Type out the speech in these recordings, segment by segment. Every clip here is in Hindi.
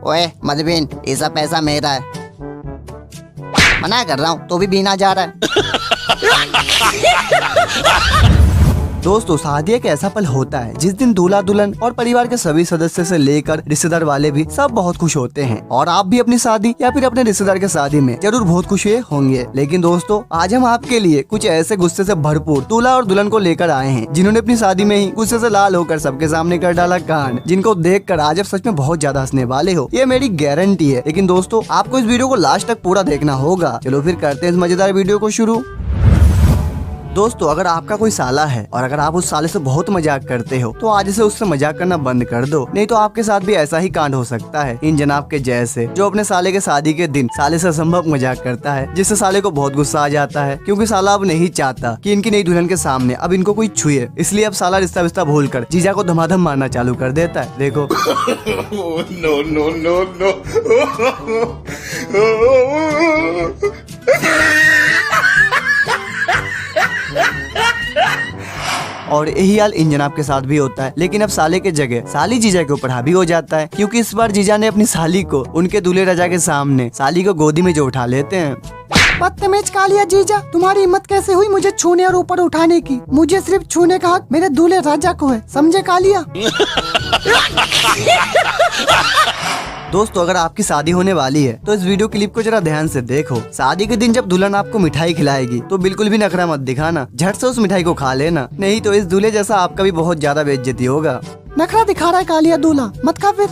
ओए मत बीन, ये सब पैसा मेरा है। मना कर रहा हूँ तो भी बीना जा रहा है। दोस्तों शादी एक ऐसा पल होता है जिस दिन दूल्हा दुल्हन और परिवार के सभी सदस्य से लेकर रिश्तेदार वाले भी सब बहुत खुश होते हैं। और आप भी अपनी शादी या फिर अपने रिश्तेदार के शादी में जरूर बहुत खुश हुए होंगे। लेकिन दोस्तों आज हम आपके लिए कुछ ऐसे गुस्से से भरपूर दूल्हा और दुल्हन को लेकर आए हैं जिन्होंने अपनी शादी में ही गुस्से से लाल होकर सबके सामने कर डाला कांड, जिनको देख कर आज आप सच में बहुत ज्यादा हंसने वाले हो, ये मेरी गारंटी है। लेकिन दोस्तों आपको इस वीडियो को लास्ट तक पूरा देखना होगा। चलो फिर करते हैं इस मजेदार वीडियो को शुरू। दोस्तों अगर आपका कोई साला है और अगर आप उस साले से बहुत मजाक करते हो तो आज से उससे मजाक करना बंद कर दो, नहीं तो आपके साथ भी ऐसा ही कांड हो सकता है इन जनाब के जैसे, जो अपने साले के शादी के दिन साले से असंभव मजाक करता है, जिससे साले को बहुत गुस्सा आ जाता है क्योंकि साला अब नहीं चाहता कि इनकी नई दुल्हन के सामने अब इनको कोई छुए। इसलिए अब साला रिश्ता विस्ता भूल कर जीजा को धमाधम मारना चालू कर देता है। देखो नो नो नो नो। और यही हाल इन जनाब के साथ भी होता है। लेकिन अब साले के जगह साली जीजा के ऊपर हावी हो जाता है, क्योंकि इस बार जीजा ने अपनी साली को उनके दूल्हे राजा के सामने साली को गोदी में जो उठा लेते हैं। बदतमीज कालिया जीजा, तुम्हारी हिम्मत कैसे हुई मुझे छूने और ऊपर उठाने की? मुझे सिर्फ छूने का हक मेरे दूल्हे राजा को है, समझे कालिया? दोस्तों अगर आपकी शादी होने वाली है तो इस वीडियो क्लिप को जरा ध्यान से देखो। शादी के दिन जब दुल्हन आपको मिठाई खिलाएगी तो बिल्कुल भी नखरा मत दिखाना, झट से उस मिठाई को खा लेना, नहीं तो इस दूल्हे जैसा आपका भी बहुत ज्यादा बेइज्जती होगा। नखरा दिखा रहा है कालिया दूल्हा, मत खा फिर।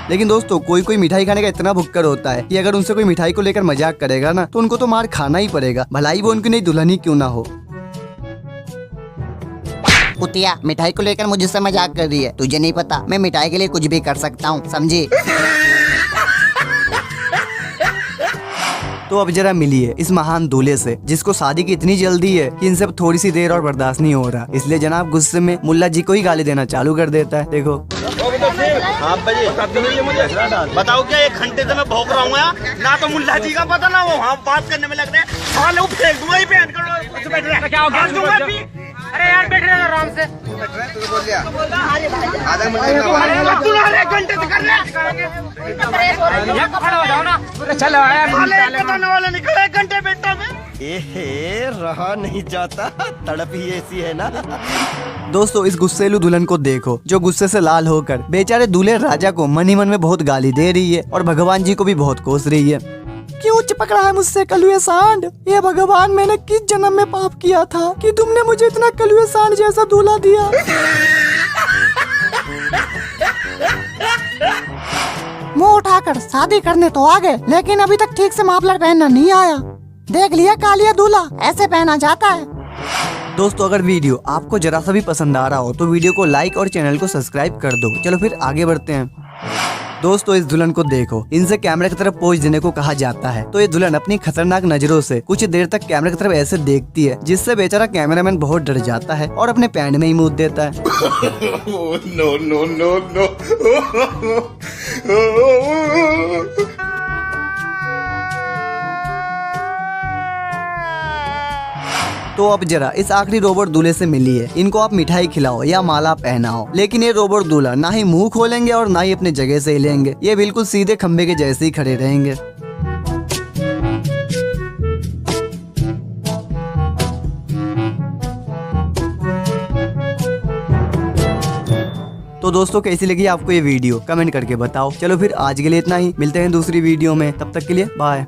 लेकिन दोस्तों कोई कोई मिठाई खाने का इतना भुक्कड़ होता है कि अगर उनसे कोई मिठाई को लेकर मजाक करेगा ना तो उनको तो मार खाना ही पड़ेगा, भलाई वो उनकी नई दुल्हन ही क्यों ना हो। कुतिया मिठाई को लेकर मुझसे मजाक कर रही है, तुझे नहीं पता मैं मिठाई के लिए कुछ भी कर सकता हूँ, समझी? तो अब जरा मिलिए इस महान दूल्हे से जिसको शादी की इतनी जल्दी है कि इनसे अब थोड़ी सी देर और बर्दाश्त नहीं हो रहा। इसलिए जनाब गुस्से में मुल्ला जी को ही गाली देना चालू कर देता है। देखो बताओ क्या 1 घंटे से मैं भौंक रहा हूँ ना, तो मुल्ला जी का पता ना, वो वहाँ बात करने में लग रहे हैं, फेंक दूंगा ही पहन कर। क्या हो गया? अरे यार बैठ रहे आराम से। आधे घंटे से कर रहे खड़ा हो जाओ ना। चलो वाले निकले 1 घंटे बेटा में। रहा नहीं जाता, तड़प ही ऐसी है ना। दोस्तों इस गुस्सेलू दुल्हन को देखो जो गुस्से से लाल होकर बेचारे दूल्हे राजा को मन ही मन में बहुत गाली दे रही है और भगवान जी को भी बहुत कोस रही है। क्यों चिपक रहा है मुझसे कलुए सांड? ये भगवान मैंने किस जन्म में पाप किया था कि तुमने मुझे इतना कलुए सांड जैसा दूल्हा दिया? मुंह उठाकर शादी करने तो आ गए, लेकिन अभी तक ठीक से माफलर पहनना नहीं आया। देख लिया कालिया दूल्हा, ऐसे पहना जाता है। दोस्तों अगर वीडियो आपको जरा सा भी पसंद आ रहा हो तो वीडियो को लाइक और चैनल को सब्सक्राइब कर दो। चलो फिर आगे बढ़ते हैं। दोस्तों इस दुल्हन को देखो, इनसे कैमरे की तरफ पोज देने को कहा जाता है, तो ये दुल्हन अपनी खतरनाक नजरों से कुछ देर तक कैमरे की तरफ ऐसे देखती है जिससे बेचारा कैमरामैन बहुत डर जाता है और अपने पैंट में ही मुंह देता है। No no no no. तो अब जरा इस आखिरी रोबोट दूल्हे से मिलिए, इनको आप मिठाई खिलाओ या माला पहनाओ, लेकिन ये रोबोट दूल्हा ना ही मुंह खोलेंगे और ना ही अपने जगह से हिलेंगे, ये बिल्कुल सीधे खंबे के जैसे ही खड़े रहेंगे। तो दोस्तों कैसी लगी आपको ये वीडियो कमेंट करके बताओ। चलो फिर आज के लिए इतना ही, मिलते हैं दूसरी वीडियो में, तब तक के लिए बाय।